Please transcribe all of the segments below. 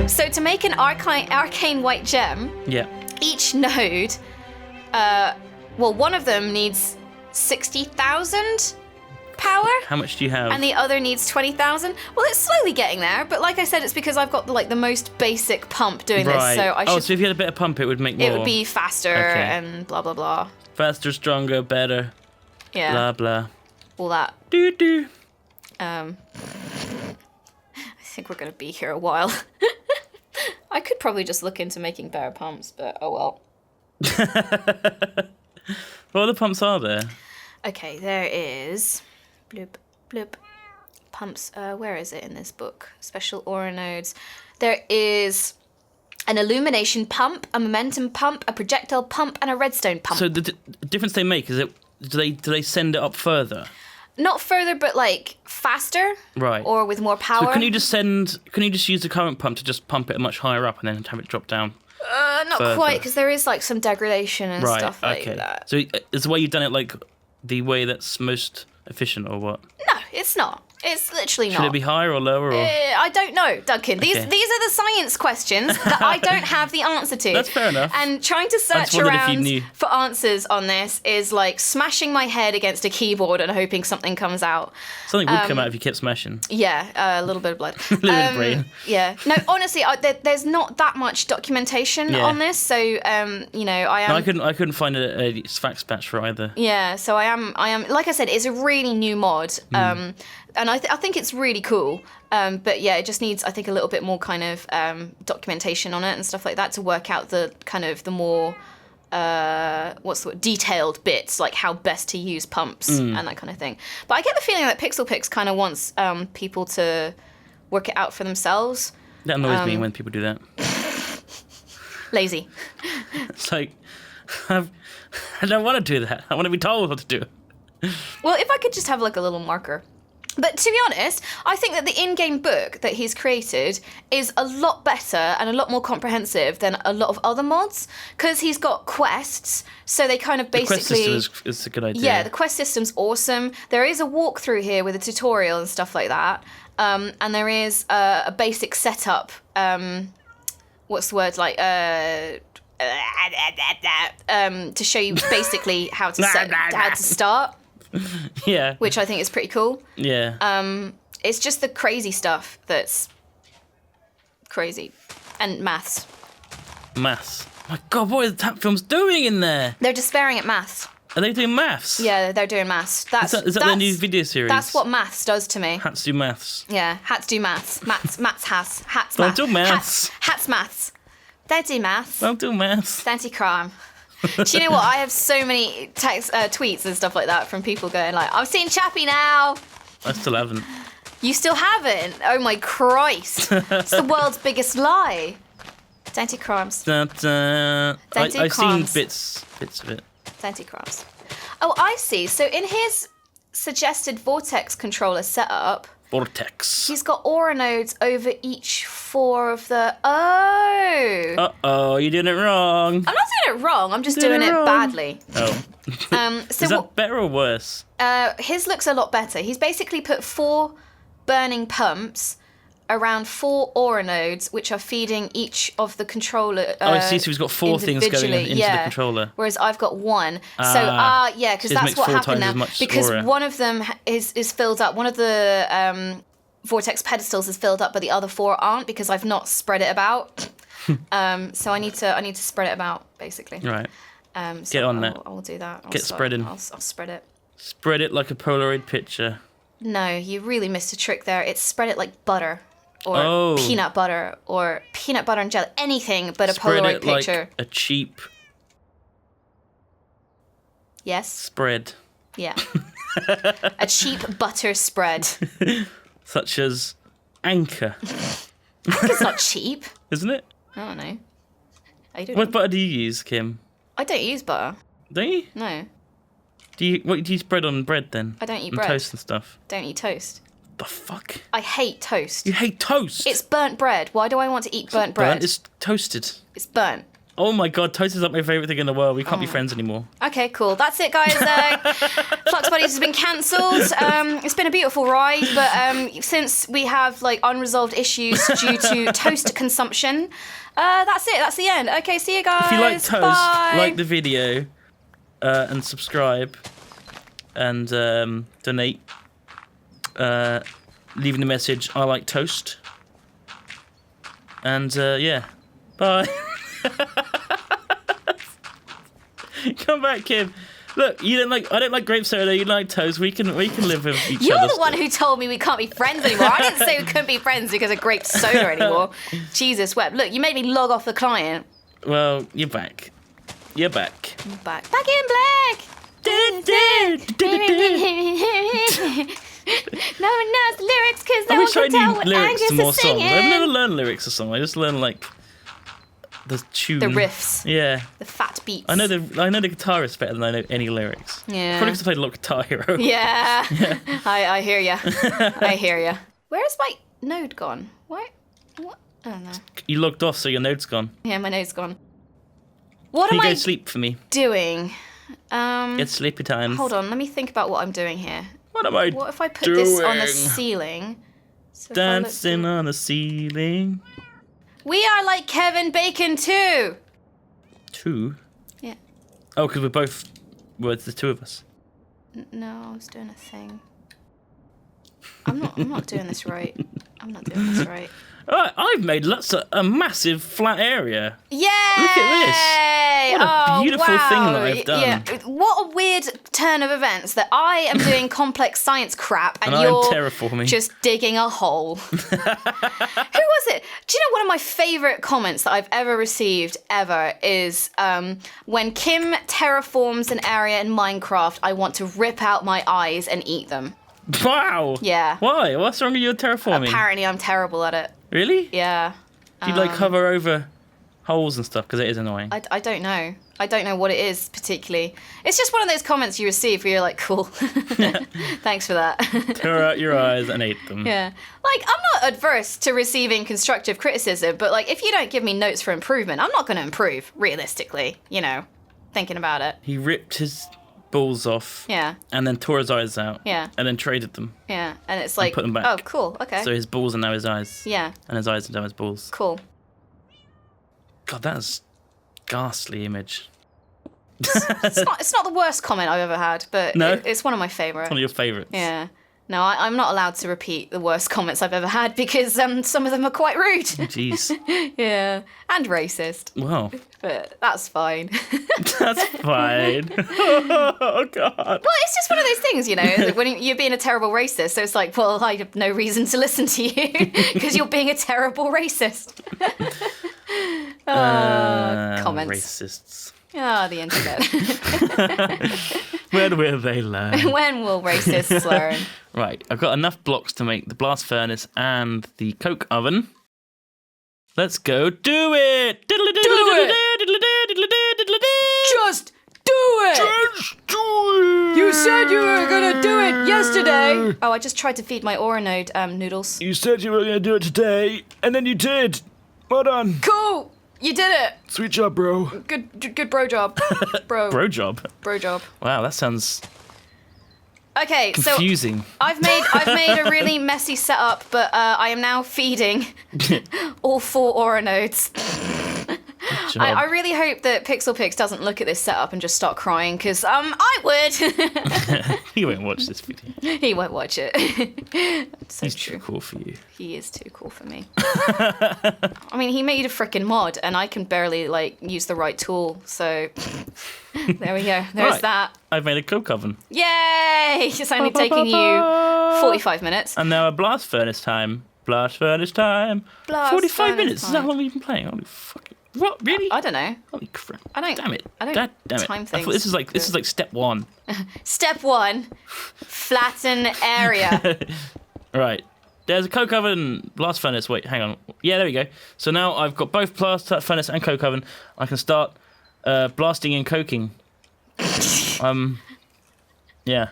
So to make an arcane white gem, each node, one of them needs 60,000 power. How much do you have? And the other needs 20,000. Well, it's slowly getting there, but like I said, it's because I've got the most basic pump doing this. So I should. So if you had a better pump, it would make more. It would be faster and blah blah blah. Faster, stronger, better. Yeah. Blah blah. All that. Do. I think we're gonna be here a while. I could probably just look into making better pumps, but oh well. What other pumps are there? Okay, there is. Bloop, bloop. Pumps. Where is it in this book? Special aura nodes. There is an illumination pump, a momentum pump, a projectile pump, and a redstone pump. So the difference they make is do they send it up further? Not further, but faster. Right. Or with more power. So can you just use the current pump to just pump it much higher up and then have it drop down? Not further? quite, because there is some degradation and stuff like that. So is the way you've done it the way that's most efficient, or what? No, it's not. It's literally not. Should it be higher or lower? Or? I don't know, Duncan. These are the science questions that I don't have the answer to. That's fair enough. And trying to search around for answers on this is like smashing my head against a keyboard and hoping something comes out. Something would come out if you kept smashing. Yeah, a little bit of blood. A little bit of brain. Yeah. No, honestly, there's not that much documentation on this, so I am. No, I couldn't find a facts patch for either. Yeah, so I am. Like I said, it's a really new mod. And I think it's really cool. But yeah, it just needs, I think, a little bit more kind of documentation on it and stuff like that to work out the kind of the more, detailed bits, like how best to use pumps and that kind of thing. But I get the feeling that PixelPix kind of wants people to work it out for themselves. That annoys me when people do that. Lazy. It's like, I don't want to do that. I want to be told what to do. Well, if I could just have a little marker. But to be honest, I think that the in-game book that he's created is a lot better and a lot more comprehensive than a lot of other mods, because he's got quests, so they kind of basically... The quest system is a good idea. Yeah, the quest system's awesome. There is a walkthrough here with a tutorial and stuff like that, and there is a basic setup, to show you basically how to start. Yeah. Which I think is pretty cool. Yeah. It's just the crazy stuff that's crazy. And maths. Maths. My God, what is Tap Films doing in there? They're despairing at maths. Are they doing maths? Yeah, they're doing maths. Is that their new video series? That's what maths does to me. Hats do maths. Yeah, hats do maths. Hats maths. Don't do maths. Hats maths. They do maths. Don't do maths. It's anti-crime. Do you know what? I have so many tweets and stuff like that from people going I've seen Chappie now. I still haven't. You still haven't? Oh my Christ. It's the world's biggest lie. It's anti-crimes. I've seen bits of it. It's anti-crimes. Oh, I see. So in his suggested Vortex controller setup... Vortex. He's got aura nodes over each 4 of the... Oh! Uh-oh, you're doing it wrong. I'm not doing it wrong. I'm just doing it badly. Oh. So is that better or worse? His looks a lot better. He's basically put 4 burning pumps around 4 aura nodes, which are feeding each of the controller. I see. So he's got 4 things going into the controller. Whereas I've got 1. Because that's what happened now. Because aura. One of them is filled up. One of the Vortex pedestals is filled up, but the other 4 aren't because I've not spread it about. So I need to spread it about basically. Right. So Get on that. I'll do that. Get spreading. I'll spread it. Spread it like a Polaroid picture. No, you really missed a trick there. It's spread it like butter. Or peanut butter, or peanut butter and jelly, anything but a Polaroid picture. Spread it like a cheap... Yes? Spread. Yeah. A cheap butter spread. Such as Anchor. Anchor's not cheap. Isn't it? I don't know. What butter do you use, Kim? I don't use butter. Don't you? No. What do you spread on bread then? I don't eat and bread. Toast and stuff. Don't eat toast. The fuck? I hate toast. You hate toast? It's burnt bread. Why do I want to eat burnt bread? It's toasted. It's burnt. Oh my god, toast is like my favourite thing in the world. We can't be friends anymore. Okay, cool. That's it, guys. Flux Buddies has been cancelled. It's been a beautiful ride, but since we have like unresolved issues due to toast consumption, that's it. That's the end. Okay, see you guys. If you like toast, Bye. like the video and subscribe and donate. Leaving the message, I like toast. And yeah, bye. Come back, Kim. Look, I don't like grape soda. You like toast. We can live with each other. You're the one who told me we can't be friends anymore. I didn't say we couldn't be friends because of grape soda anymore. Jesus wept. Look, you made me log off the client. Well, you're back. You're back. I'm back. Back in black. No one knows the lyrics because no one can tell what Angus is singing. I've never learned lyrics of songs. I just learned like the tune, the riffs, yeah, the fat beats. I know the guitarist better than I know any lyrics. Yeah, probably because I played a lot of Guitar Hero. Yeah, yeah. I hear ya. I hear ya. Where's my node gone? What? I don't know. You logged off, so your node's gone. Yeah, my node's gone. What Can am you I go sleep for me? doing? It's sleepy time. Hold on, let me think about what I'm doing here. What am I doing? What if I put this on the ceiling? So dancing on the ceiling. We are like Kevin Bacon too. Two? Yeah. Oh, because we're the two of us. No, I was doing a thing. I'm not doing this right. I'm not doing this right. Alright, I've made a massive flat area. Yay! Look at this. What a beautiful thing that I've done. Yeah. What a weird turn of events that I am doing complex science crap and you're terraforming. Just digging a hole. Who was it? Do you know one of my favourite comments that I've ever received is when Kim terraforms an area in Minecraft, I want to rip out my eyes and eat them. Wow. Yeah. Why? What's wrong with your terraforming? Apparently I'm terrible at it. Really? Yeah. Do you hover over holes and stuff? Because it is annoying. I don't know. I don't know what it is particularly. It's just one of those comments you receive where you're like, cool. Thanks for that. Tear out your eyes and eat them. Yeah. Like, I'm not adverse to receiving constructive criticism, but like, if you don't give me notes for improvement, I'm not going to improve, realistically, thinking about it. He ripped his balls off. Yeah. And then tore his eyes out. Yeah. And then traded them. Yeah. And it's like, put them back. Oh, cool. Okay. So his balls are now his eyes. Yeah. And his eyes are now his balls. Cool. God, that is ghastly image. It's not the worst comment I've ever had, but no? It's one of my favourites. One of your favourites. Yeah. No, I'm not allowed to repeat the worst comments I've ever had because some of them are quite rude. Jeez. Yeah. And racist. Wow. But that's fine. That's fine. Oh, God. Well, it's just one of those things, when you're being a terrible racist. So it's like, well, I have no reason to listen to you because you're being a terrible racist. Comments. Racists. Ah, the internet. When will they learn? When will racists learn? Right, I've got enough blocks to make the blast furnace and the coke oven. Let's go do it! Do it! Just do it! Just do it! You said you were gonna do it yesterday! Oh, I just tried to feed my Aura node noodles. You said you were gonna do it today, and then you did. Well done. Cool! You did it! Sweet job, bro. Good bro job. Bro job? Bro job. Wow, that sounds okay, confusing. So I've made a really messy setup, but I am now feeding all 4 Aura nodes. I really hope that PixelPix doesn't look at this setup and just start crying, because I would. He won't watch this video. He won't watch it. He's too cool for you. He is too cool for me. I mean, he made a frickin' mod, and I can barely, use the right tool, so there we go. There's that. I've made a coke oven. Yay! It's only taking you 45 minutes. And now a blast furnace time. Blast furnace time. 45 minutes. Is that how long we've been playing? Holy fucking... What? Really? I don't know. Holy crap. I don't... Damn it. I don't God damn it. time things. I thought this is like step 1. Step 1. Flatten area. Right. There's a coke oven, blast furnace. Wait, hang on. Yeah, there we go. So now I've got both blast furnace and coke oven. I can start blasting and coking. Yeah.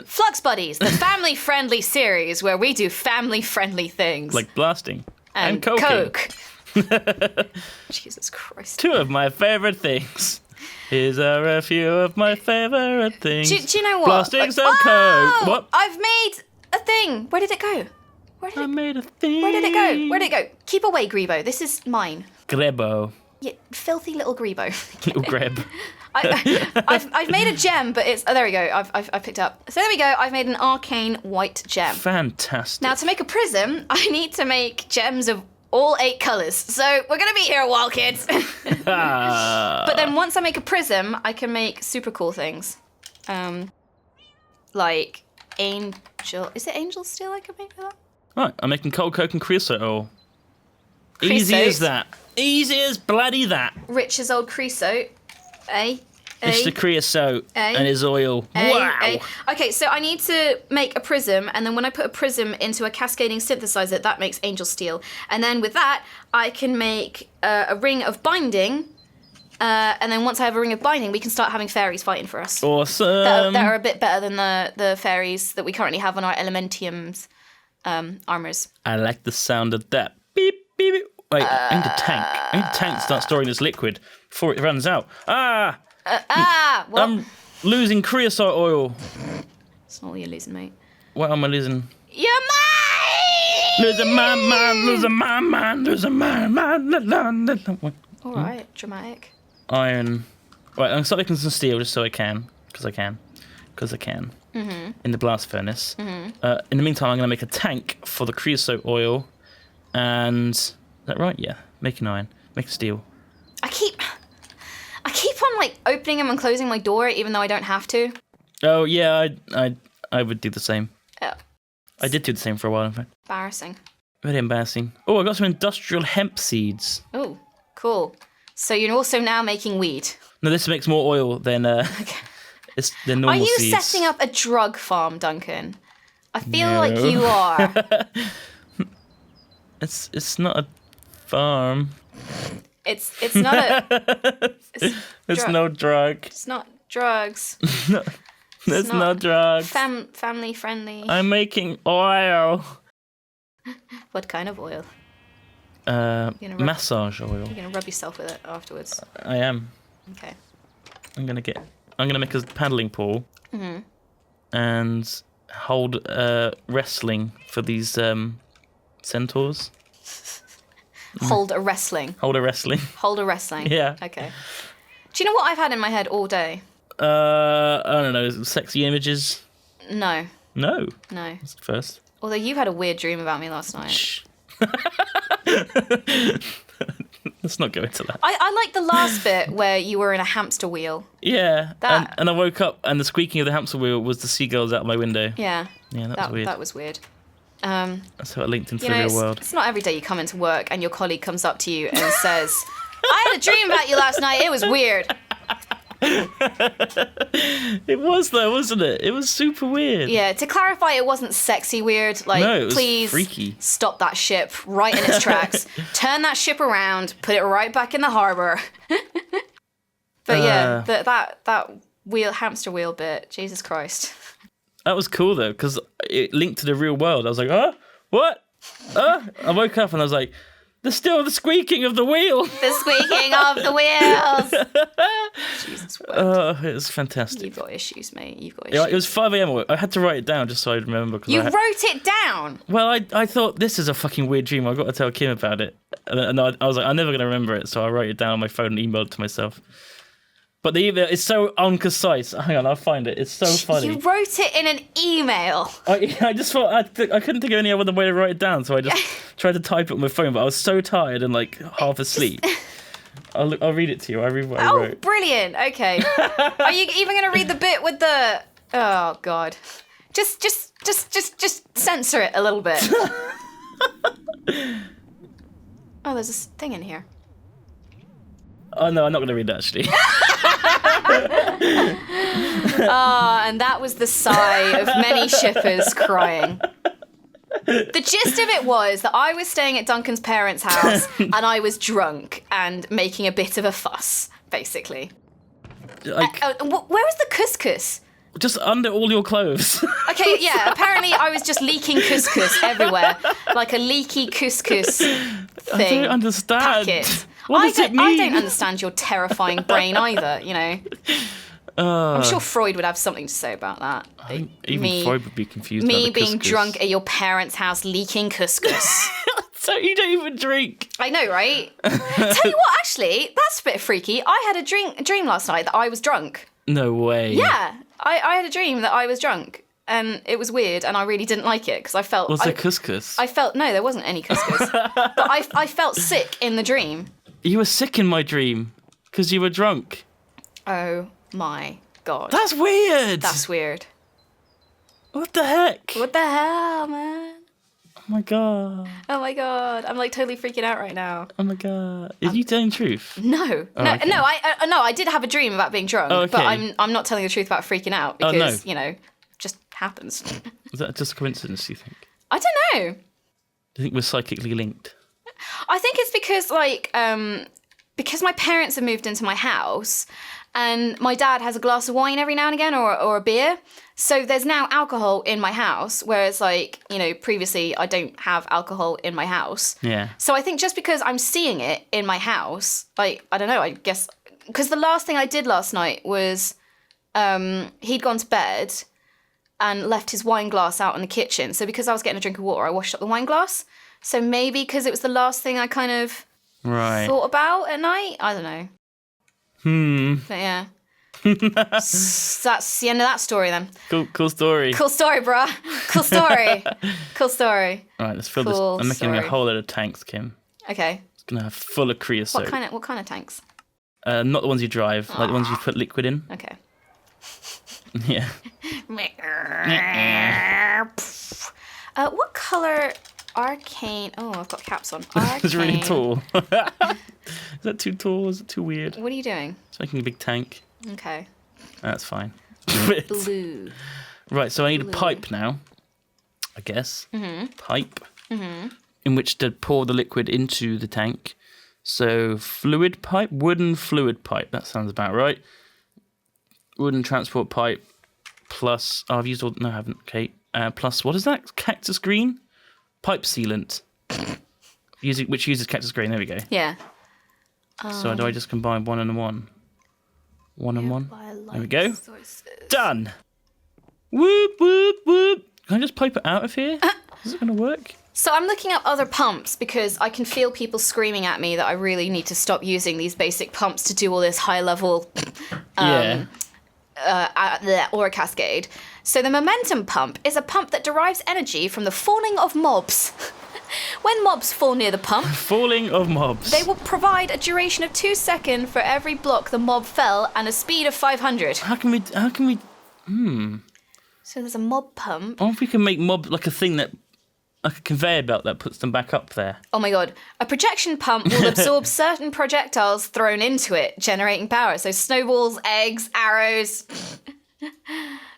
Flux Buddies, the family-friendly series where we do family-friendly things. Like blasting. And coking. coke. Jesus Christ. 2 of my favourite things. Here are a few of my favourite things. Do you know what? Blasting some coke. What? I've made a thing. Where did it go? I made a thing. Where did it go? Where did it go? Keep away, Grebo. This is mine. Grebo. Yeah, filthy little Grebo. Little Greb. I've made a gem, but it's... Oh, there we go. I've picked up. So there we go. I've made an Arcane White gem. Fantastic. Now, to make a prism, I need to make gems of all 8 colours. So we're going to be here a while, kids. But then once I make a prism, I can make super cool things. Like angel... Is it angel steel I can make with that? Right, I'm making cold coke and creosote oil. Easy as that. Easy as bloody that. Rich as old creosote. It's the creosote and his oil. Wow. Okay, so I need to make a prism, and then when I put a prism into a cascading synthesizer, that makes angel steel. And then with that, I can make a ring of binding. And then once I have a ring of binding, we can start having fairies fighting for us. Awesome. That are a bit better than the fairies that we currently have on our Elementium's armors. I like the sound of that. Beep, beep, beep. Wait, I need a tank. I need a tank to start storing this liquid before it runs out. What? I'm losing creosote oil. That's not what you're losing, mate. What am I losing? Your mind! Losing my mind, losing my mind, losing my mind. All right, dramatic. Iron. Right, I'm going to start making some steel just so I can. Because I can. Mm-hmm. In the blast furnace. Mm-hmm. In the meantime, I'm going to make a tank for the creosote oil. And... Is that right? Yeah. Making iron. Making steel. I keep on, like, opening them and closing my door, even though I don't have to. Oh, yeah, I would do the same. Oh. I did do the same for a while, in fact. Embarrassing. Very embarrassing. Oh, I got some industrial hemp seeds. Oh, cool. So you're also now making weed. No, this makes more oil than it's the normal seeds. Are you setting up a drug farm, Duncan? I feel like you are. It's not a farm. It's not a... It's no drug. It's not drugs. It's not drugs. Family friendly. I'm making oil. What kind of oil? Massage oil. You're gonna rub yourself with it afterwards. I am. Okay. I'm gonna make a paddling pool. Mm-hmm. And hold wrestling for these centaurs. Hold a wrestling. Hold a wrestling. Hold a wrestling. Yeah. Okay. Do you know what I've had in my head all day? I don't know. Sexy images. No. No. No. That's the first. Although you had a weird dream about me last night. Shh. Let's not go into that. I like the last bit where you were in a hamster wheel. Yeah. And I woke up and the squeaking of the hamster wheel was the seagulls out my window. Yeah. Yeah, that was weird. That was weird. That's how it linked into the real world. It's not every day you come into work and your colleague comes up to you and says, I had a dream about you last night. It was weird. It was though, wasn't it? It was super weird. Yeah, to clarify, it wasn't sexy weird. Like, no, it was please freaky. Stop that ship right in its tracks. Turn that ship around, put it right back in the harbour. But yeah, that wheel, hamster wheel bit, Jesus Christ. That was cool though, because it linked to the real world. I was like, what? I woke up and I was like, there's still the squeaking of the wheel. The squeaking of the wheels. Jesus. It was fantastic. You've got issues, mate. You've got issues. Yeah, it was 5 a.m. I had to write it down just so I'd remember. You wrote it down? Well, I thought, this is a fucking weird dream. I've got to tell Kim about it. And I was like, I'm never going to remember it. So I wrote it down on my phone and emailed it to myself. But the email is so unconcise. Hang on, I'll find it. It's so funny. You wrote it in an email. I just thought I couldn't think of any other way to write it down, so I just tried to type it on my phone. But I was so tired and like half asleep. I'll read it to you. I read what I wrote. Oh, brilliant! Okay. Are you even going to read the bit with the? Oh God. Just censor it a little bit. Oh, there's this thing in here. Oh no, I'm not going to read that actually. And that was the sigh of many shippers crying. The gist of it was that I was staying at Duncan's parents' house and I was drunk and making a bit of a fuss, basically. Like, where was the couscous? just under all your clothes. Okay, yeah, apparently I was just leaking couscous everywhere. Like a leaky couscous thing. I don't understand. Packet. What does it mean? I don't understand your terrifying brain either, you know. I'm sure Freud would have something to say about that. Even Freud would be confused Me about the being couscous. drunk at your parents' house leaking couscous. So you don't even drink. I know, right? Tell you what, actually, that's a bit freaky. I had a dream last night that I was drunk. No way. Yeah, I had a dream that I was drunk. And it was weird, and I really didn't like it, because I felt... Was there couscous? No, there wasn't any couscous. But I felt sick in the dream. You were sick in my dream, because you were drunk. Oh my God. That's weird. That's weird. What the heck? What the hell, man? Oh my God. Oh my God. I'm like totally freaking out right now. Oh my God. Are you telling the truth? No. Oh, no, okay. no, I did have a dream about being drunk, Oh, okay. but I'm not telling the truth about freaking out because, no. you know, just happens. Is that just a coincidence, do you think? I don't know. Do you think we're psychically linked? I think it's because my parents have moved into my house and my dad has a glass of wine every now and again or a beer. So there's now alcohol in my house, whereas, like, you know, previously I don't have alcohol in my house. Yeah. So I think just because I'm seeing it in my house, like, I don't know, I guess... Because the last thing I did last night was he'd gone to bed and left his wine glass out in the kitchen. So because I was getting a drink of water, I washed up the wine glass. So maybe because it was the last thing I kind of thought about at night. I don't know. But yeah. That's the end of that story then. Cool story. Cool story, bruh. Cool story. Cool story. All right, let's fill this. I'm making a whole load of tanks, Kim. Okay. It's going to have full of creosote. What kind of tanks? Not the ones you drive, like the ones you put liquid in. Okay. Yeah. What colour Arcane... Oh, I've got caps on. Arcane. It's really tall. Is that too tall? Is it too weird? What are you doing? It's making a big tank. Okay. That's fine. Blue. Right, so I need a pipe now, I guess. Pipe. In which to pour the liquid into the tank. So fluid pipe, wooden fluid pipe. That sounds about right. Wooden transport pipe plus... Oh, I've used all... No, I haven't. Okay. Plus, what is that? Cactus green? Pipe sealant. Which uses cactus green. There we go. Yeah. So do I just combine one and one? One and one? There we go. Done! Whoop, whoop, whoop. Can I just pipe it out of here? Is it going to work? So I'm looking up other pumps because I can feel people screaming at me that I really need to stop using these basic pumps to do all this high-level aura cascade. So the momentum pump is a pump that derives energy from the falling of mobs. When mobs fall near the pump... Falling of mobs. They will provide a duration of 2 seconds for every block the mob fell and a speed of 500. How can we... So there's a mob pump. I wonder if we can make mob like a thing that... Like a conveyor belt that puts them back up there. Oh my God. A projection pump will absorb certain projectiles thrown into it, generating power. So snowballs, eggs, arrows.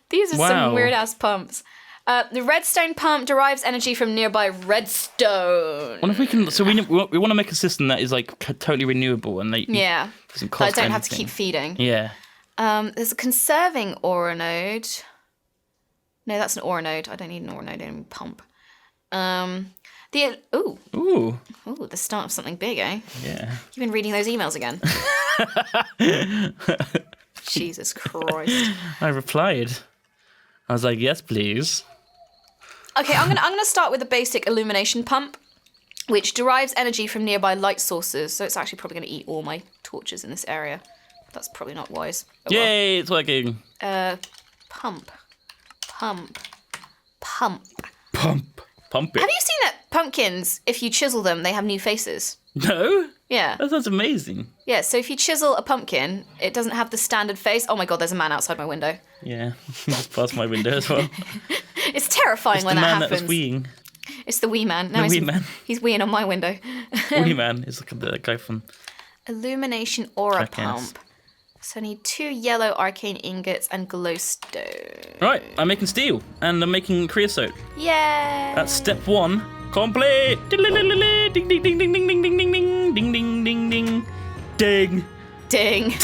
These are some weird-ass pumps. The redstone pump derives energy from nearby redstone. What if we can... So we want to make a system that is like totally renewable and doesn't cost I don't anything. have to keep feeding. Yeah. There's a conserving aura node. No, that's an aura node. I don't need an aura node, I need a pump. Ooh, the start of something big, eh? Yeah. You've been reading those emails again. Jesus Christ. I replied. I was like, yes, please. Okay, I'm gonna start with the basic illumination pump, which derives energy from nearby light sources. So it's actually probably gonna eat all my torches in this area. That's probably not wise. Oh, yay, well. It's working. Pump. Pump it. Have you seen that pumpkins, if you chisel them, they have new faces? No? Yeah. That sounds amazing. Yeah, so if you chisel a pumpkin, it doesn't have the standard face. Oh my God, there's a man outside my window. Yeah, just past my window as well. It's terrifying when that happens. That was weeing. It's the wee man. No, the wee man. He's weeing on my window. Wee man is like the guy from... Illumination aura Jackass. pump. So I need 2 yellow arcane ingots and glowstone. Right, I'm making steel and I'm making creosote. Yay! That's step 1 complete. Ding ding ding ding ding ding ding ding ding ding ding ding ding ding. Ding.